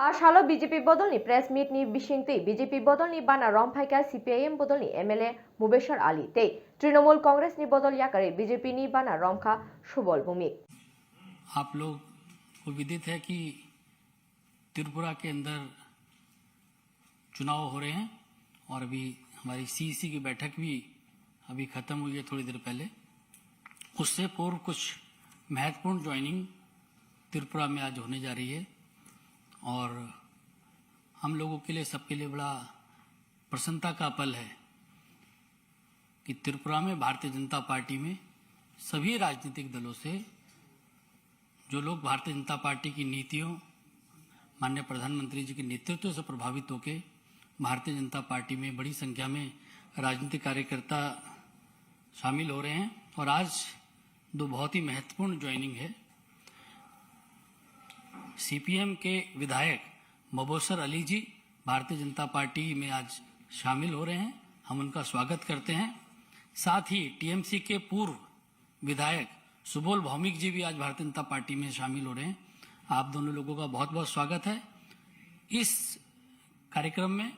आसालो BJP बदलनि press मीटनि बिसिंति BJP बदलनि बाना रमफाइका CPIM बदलनि MLA मुबेशर आली ते तृणमूल कांग्रेसनि बदल याकारे बीजेपी नि बाना रमखा सुबल भूमिक। आप लोग को विदित है कि त्रिपुरा के अंदर चुनाव हो रहे हैं और अभी हमारी सीईसी की बैठक भी अभी खत्म हुई है थोड़ी देर पहले। उससे पूर्व कुछ महत्वपूर्ण ज्वाइनिंग त्रिपुरा में आज होने जा रही है और हम लोगों के लिए, सबके लिए बड़ा प्रसन्नता का पल है कि त्रिपुरा में भारतीय जनता पार्टी में सभी राजनीतिक दलों से जो लोग भारतीय जनता पार्टी की नीतियों, माननीय प्रधानमंत्री जी के नेतृत्व से प्रभावित होकर भारतीय जनता पार्टी में बड़ी संख्या में राजनीतिक कार्यकर्ता शामिल हो रहे हैं। और आज दो बहुत ही महत्वपूर्ण ज्वाइनिंग है। सीपीएम के विधायक मुबेशर अली जी भारतीय जनता पार्टी में आज शामिल हो रहे हैं, हम उनका स्वागत करते हैं। साथ ही टीएमसी के पूर्व विधायक सुबोल भौमिक जी भी आज भारतीय जनता पार्टी में शामिल हो रहे हैं। आप दोनों लोगों का बहुत बहुत स्वागत है। इस कार्यक्रम में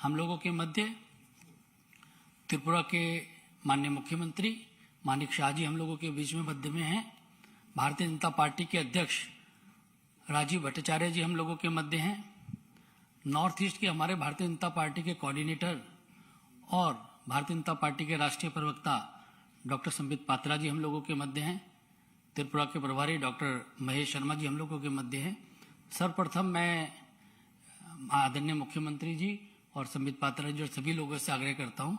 हम लोगों के मध्य त्रिपुरा के माननीय मुख्यमंत्री मानिक शाह जी हम लोगों के बीच में मध्य में हैं। भारतीय जनता पार्टी के अध्यक्ष राजीव भट्टाचार्य जी हम लोगों के मध्य हैं। नॉर्थ ईस्ट के हमारे भारतीय जनता पार्टी के कोऑर्डिनेटर और भारतीय जनता पार्टी के राष्ट्रीय प्रवक्ता डॉक्टर संबित पात्रा जी हम लोगों के मध्य हैं। त्रिपुरा के प्रभारी डॉक्टर महेश शर्मा जी हम लोगों के मध्य हैं। सर्वप्रथम मैं आदरणीय मुख्यमंत्री जी और संबित पात्रा जी और सभी लोगों से आग्रह करता हूं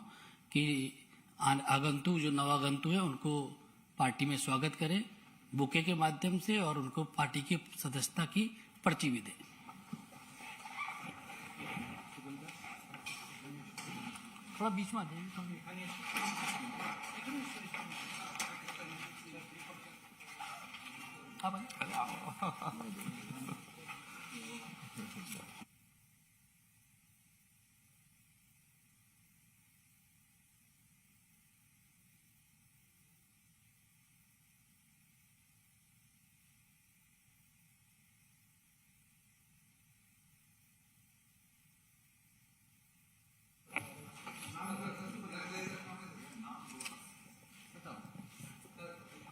कि आगंतुक जो नवागंतुक है उनको पार्टी में स्वागत करें बुके के माध्यम से और उनको पार्टी की सदस्यता की पर्ची भी दें। थोड़ा बीच में आ जाइए।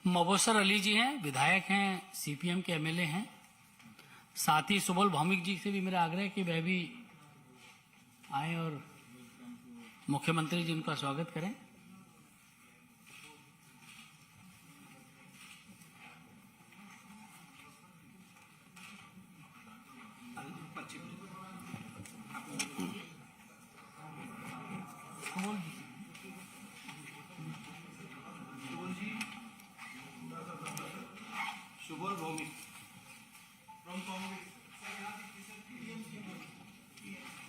मुबेशर अली जी हैं, विधायक हैं, सीपीएम के एमएलए हैं। साथ ही सुबोल भौमिक जी से भी मेरा आग्रह है कि वह भी आए और मुख्यमंत्री जी उनका स्वागत करें। Subol Bhowmik from Congress.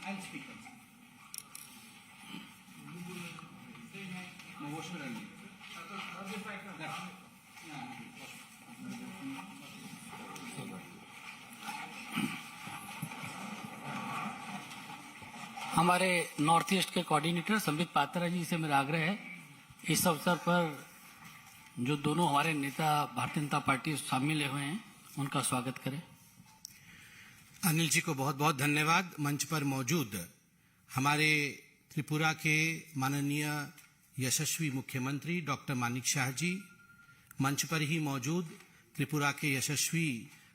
I'll speak. मुबेशर Ali. हमारे नॉर्थ ईस्ट के कोऑर्डिनेटर संबित पात्रा जी से मेरा आग्रह है इस अवसर पर जो दोनों हमारे नेता भारतीय जनता पार्टी शामिल हुए हैं उनका स्वागत करें। अनिल जी को बहुत बहुत धन्यवाद। मंच पर मौजूद हमारे त्रिपुरा के माननीय यशस्वी मुख्यमंत्री डॉक्टर मानिक शाह जी, मंच पर ही मौजूद त्रिपुरा के यशस्वी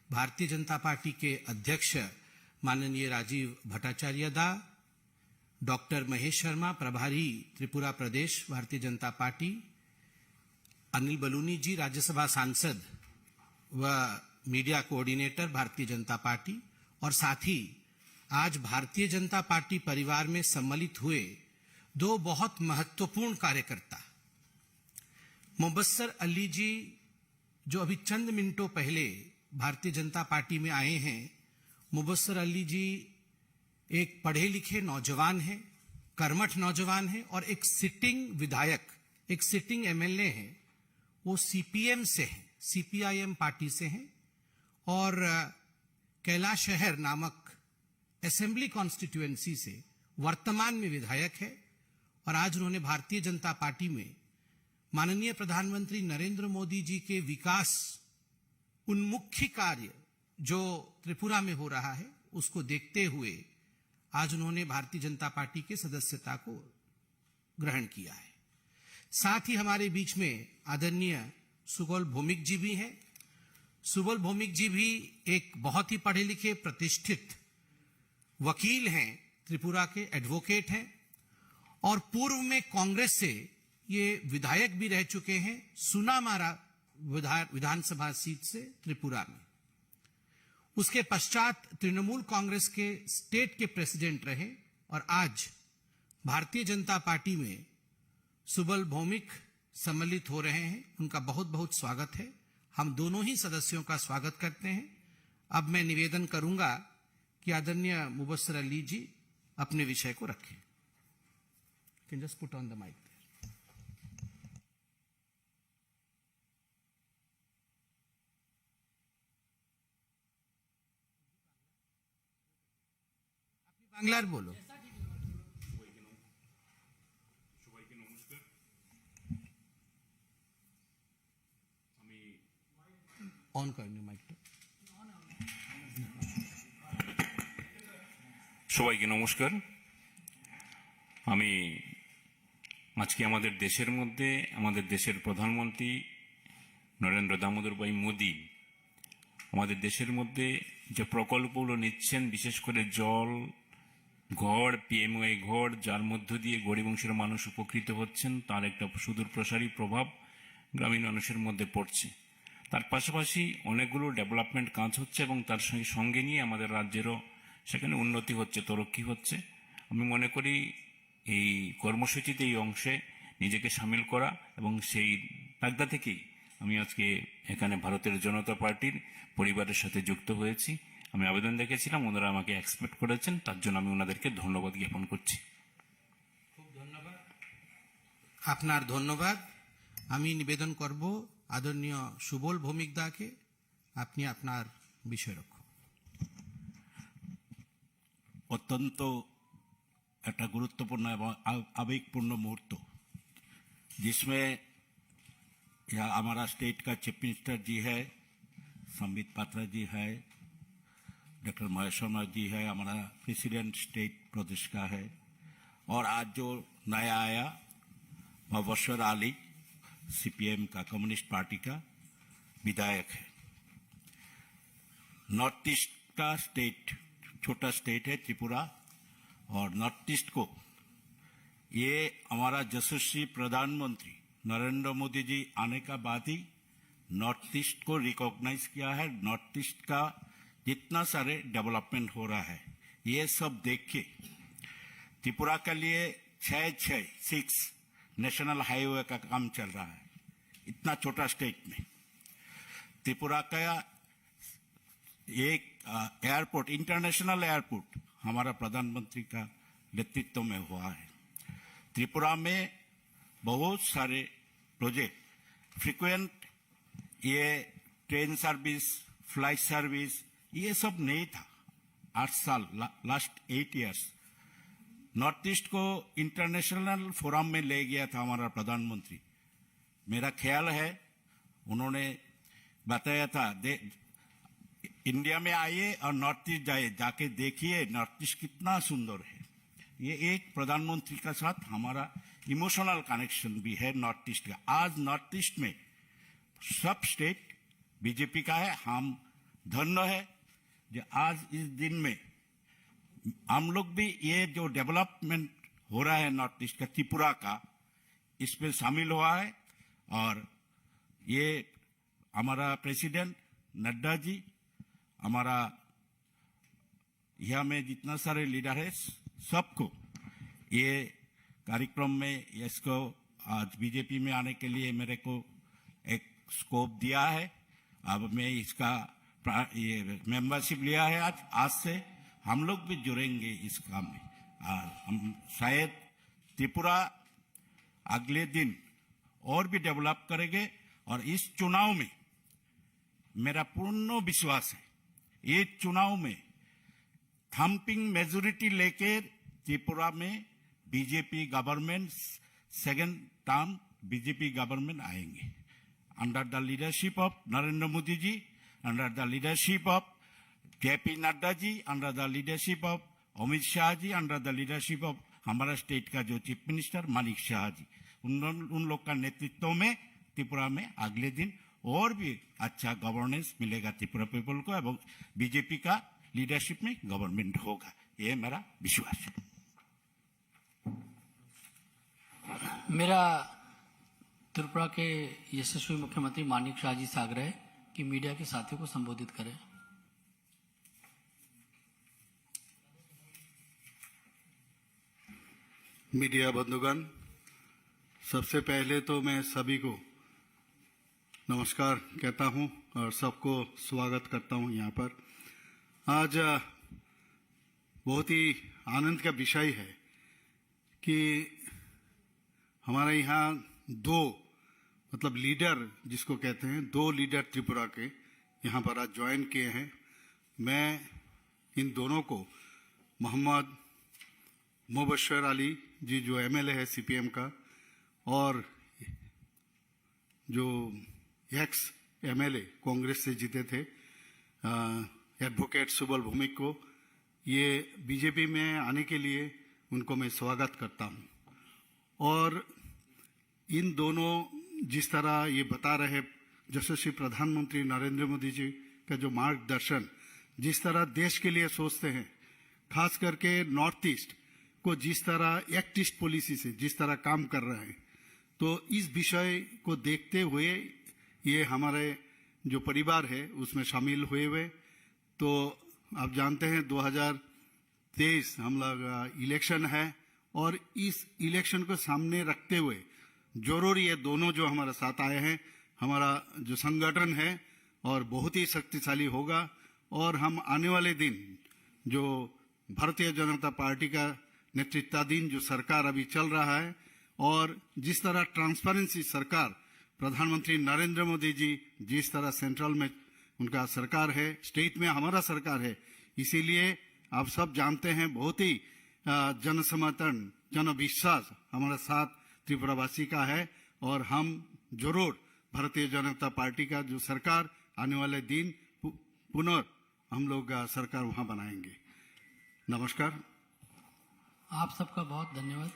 भारतीय जनता पार्टी के अध्यक्ष माननीय राजीव भट्टाचार्य दा, डॉक्टर महेश शर्मा प्रभारी त्रिपुरा प्रदेश भारतीय जनता पार्टी, अनिल बलूनी जी राज्यसभा सांसद व media coordinator Bharatiya Janata party, और साथ ही आज भारतीय जनता पार्टी परिवार में सम्मिलित हुए दो बहुत महत्वपूर्ण कार्यकर्ता। मुबेशर अली जी जो अभी चंद मिनटों पहले भारतीय जनता पार्टी में आए हैं। मुबेशर अली जी एक पढ़े लिखे नौजवान हैं, कर्मठ नौजवान हैं और एक सिटिंग विधायक, एक सिटिंग एमएलए हैं। वो सीपीएम से हैं, सीपीआईएम पार्टी से हैं और कैलाश शहर नामक असेंबली कॉन्स्टिट्यूएंसी से वर्तमान में विधायक है। और आज उन्होंने भारतीय जनता पार्टी में माननीय प्रधानमंत्री नरेंद्र मोदी जी के विकास उन्मुखी कार्य जो त्रिपुरा में हो रहा है उसको देखते हुए आज उन्होंने भारतीय जनता पार्टी के सदस्यता को ग्रहण किया है। साथ ही हमारे बीच में आदरणीय सुबोल भौमिक जी भी हैं। सुबोल भौमिक जी भी एक बहुत ही पढ़े लिखे प्रतिष्ठित वकील हैं, त्रिपुरा के एडवोकेट हैं और पूर्व में कांग्रेस से ये विधायक भी रह चुके हैं सुनामारा विधानसभा सीट से त्रिपुरा में। उसके पश्चात तृणमूल कांग्रेस के स्टेट के प्रेसिडेंट रहे और आज भारतीय जनता पार्टी में सुबोल भौमिक सम्मिलित हो रहे हैं। उनका बहुत बहुत स्वागत है। हम दोनों ही सदस्यों का स्वागत करते हैं। अब मैं निवेदन करूंगा कि आदरणीय मुबस्सर अली जी अपने विषय को रखें। Can just put on the mic. বাংলার বলো। সবাইকে নমস্কার। আমি অন করেন মাইকটা। সবাইকে নমস্কার। আমি আজকে আমাদের দেশের মধ্যে আমাদের দেশের প্রধানমন্ত্রী নরেন্দ্র দামোদর ভাই মোদি আমাদের দেশের মধ্যে যে প্রকল্পগুলো নিচ্ছেন, বিশেষ করে জল, ঘর, পিএমওয়াই ঘর, যার মধ্য দিয়ে গরিব অংশের মানুষ উপকৃত হচ্ছেন, তার একটা সুদূর প্রসারী প্রভাব গ্রামীণ মানুষের মধ্যে পড়ছে। তার পাশাপাশি অনেকগুলো ডেভেলপমেন্ট কাজ হচ্ছে এবং তার সঙ্গে নিয়ে আমাদের রাজ্যেরও সেখানে উন্নতি হচ্ছে, তরক্কি হচ্ছে। আমি মনে করি এই কর্মসূচিতে এই অংশে নিজেকে সামিল করা এবং সেই তাগদা থেকেই আমি আজকে এখানে ভারতের জনতা পার্টির পরিবারের সাথে যুক্ত হয়েছি। আমি আবেদন রেখেছিলাম, ওনারা আমাকে এক্সপেক্ট করেছেন, তার জন্য আমি ওনাদেরকে ধন্যবাদ জ্ঞাপন করছি। খুব ধন্যবাদ। আপনার ধন্যবাদ। আমি নিবেদন করব আদরণীয় সুবল ভৌমিক দাকে, আপনি আপনার বিষয় রাখুন। অত্যন্ত একটা গুরুত্বপূর্ণ এবং आवेगपूर्ण मुहूर्त जिसमें यह हमारा स्टेट का चीफ मिनिस्टर जी है, संबित पात्रा जी है, डॉक्टर महेश शर्मा जी है, हमारा प्रेसिडेंट स्टेट प्रदेश का है, और आज जो नया आया मुबस्सर अली सीपीएम का कम्युनिस्ट पार्टी का विधायक है। नॉर्थ ईस्ट का स्टेट छोटा स्टेट है त्रिपुरा, और नॉर्थ ईस्ट को ये हमारा यशस्वी प्रधानमंत्री नरेंद्र मोदी जी आने का बाद ही नॉर्थ ईस्ट को रिकॉग्नाइज किया है। नॉर्थ ईस्ट का जितना सारे डेवलपमेंट हो रहा है ये सब देख के त्रिपुरा के लिए 6 नेशनल हाईवे का काम चल रहा है। इतना छोटा स्टेट में त्रिपुरा का एक एयरपोर्ट, इंटरनेशनल एयरपोर्ट हमारा प्रधानमंत्री का नेतृत्व में हुआ है। त्रिपुरा में बहुत सारे प्रोजेक्ट फ्रीक्वेंट, ये ट्रेन सर्विस, फ्लाइट सर्विस, ये सब नहीं था। 8 साल, लास्ट 8 इयर्स नॉर्थ ईस्ट को इंटरनेशनल फोरम में ले गया था हमारा प्रधानमंत्री। मेरा ख्याल है उन्होंने बताया था इंडिया में आइए और नॉर्थ ईस्ट जाइए, जाके देखिए नॉर्थ ईस्ट कितना सुंदर है। ये एक प्रधानमंत्री का साथ हमारा इमोशनल कनेक्शन भी है नॉर्थ ईस्ट का। आज नॉर्थ ईस्ट में सब स्टेट बीजेपी का है। हम धन्य है जो आज इस दिन में हम लोग भी ये जो डेवलपमेंट हो रहा है नॉर्थ ईस्ट का, त्रिपुरा का, इसमें शामिल हुआ है। और ये हमारा प्रेसिडेंट नड्डा जी, हमारा यहाँ में जितना सारे लीडर है सबको ये कार्यक्रम में इसको आज बीजेपी में आने के लिए मेरे को एक स्कोप दिया है। अब मैं इसका ये मेंबरशिप लिया है। आज से हम लोग भी जुड़ेंगे इस काम में और हम शायद त्रिपुरा अगले दिन और भी डेवलप करेंगे। और इस चुनाव में मेरा पूर्ण विश्वास है ये चुनाव में थम्पिंग मेजोरिटी लेकर त्रिपुरा में BJP government second term BJP government आएंगे under the leadership of Narendra Modi ji, under the leadership of JP Nadda ji, under the leadership of Amit Shah ji, under the leadership of हमारा स्टेट का जो चीफ मिनिस्टर मानिक शाह जी, उन लोग का नेतृत्व में त्रिपुरा में अगले दिन और भी अच्छा गवर्नेंस मिलेगा त्रिपुरा पीपल को, एवं बीजेपी का लीडरशिप में गवर्नमेंट होगा, ये मेरा विश्वास है। मेरा त्रिपुरा के यशस्वी मुख्यमंत्री मानिक शाह जी से आग्रह है कि मीडिया के साथियों को संबोधित करें। मीडिया बंधुगण, सबसे पहले तो मैं सभी को नमस्कार कहता हूं और सबको स्वागत करता हूं यहाँ पर। आज बहुत ही आनंद का विषय है कि हमारे यहाँ दो मतलब लीडर जिसको कहते हैं, दो लीडर त्रिपुरा के यहाँ पर आज ज्वाइन किए हैं। मैं इन दोनों को मोहम्मद मुबशर अली जी जो एमएलए है सीपीएम का, और जो एक्स एमएलए कांग्रेस से जीते थे एडवोकेट सुबल भौमिक को, ये बीजेपी में आने के लिए उनको मैं स्वागत करता हूं। और इन दोनों जिस तरह ये बता रहे यशस्वी प्रधानमंत्री नरेंद्र मोदी जी का जो मार्गदर्शन, जिस तरह देश के लिए सोचते हैं, खास करके नॉर्थ ईस्ट को जिस तरह एक्ट ईस्ट पॉलिसी से जिस तरह काम कर रहे हैं, तो इस विषय को देखते हुए ये हमारे जो परिवार है उसमें शामिल हुए। तो आप जानते हैं 2023 हम लोग इलेक्शन है, और इस इलेक्शन को सामने रखते हुए जरूर ये दोनों जो हमारे साथ आए हैं, हमारा जो संगठन है और बहुत ही शक्तिशाली होगा। और हम आने वाले दिन जो भारतीय जनता पार्टी का नेतृत्वाधीन जो सरकार अभी चल रहा है, और जिस तरह ट्रांसपेरेंसी सरकार प्रधानमंत्री नरेंद्र मोदी जी जिस तरह सेंट्रल में उनका सरकार है, स्टेट में हमारा सरकार है, इसीलिए आप सब जानते हैं बहुत ही जनसमर्थन जनविश्वास हमारा साथ त्रिपुरावासी का है। और हम जरूर भारतीय जनता पार्टी का जो सरकार आने वाले दिन पुनः हम लोग सरकार वहां बनाएंगे। नमस्कार। आप सबका बहुत धन्यवाद।